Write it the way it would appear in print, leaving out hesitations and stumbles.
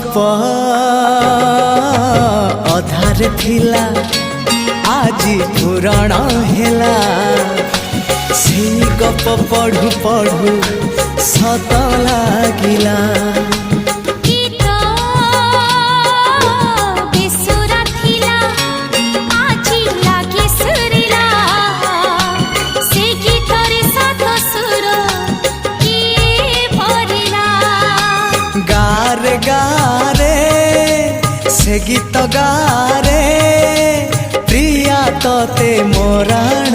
गप अधार थिला आजी पुराण हेला से गप पढ़ु पढ़ु सत लागिला गारे गारे से गीत गारे प्रिया तोते मोराण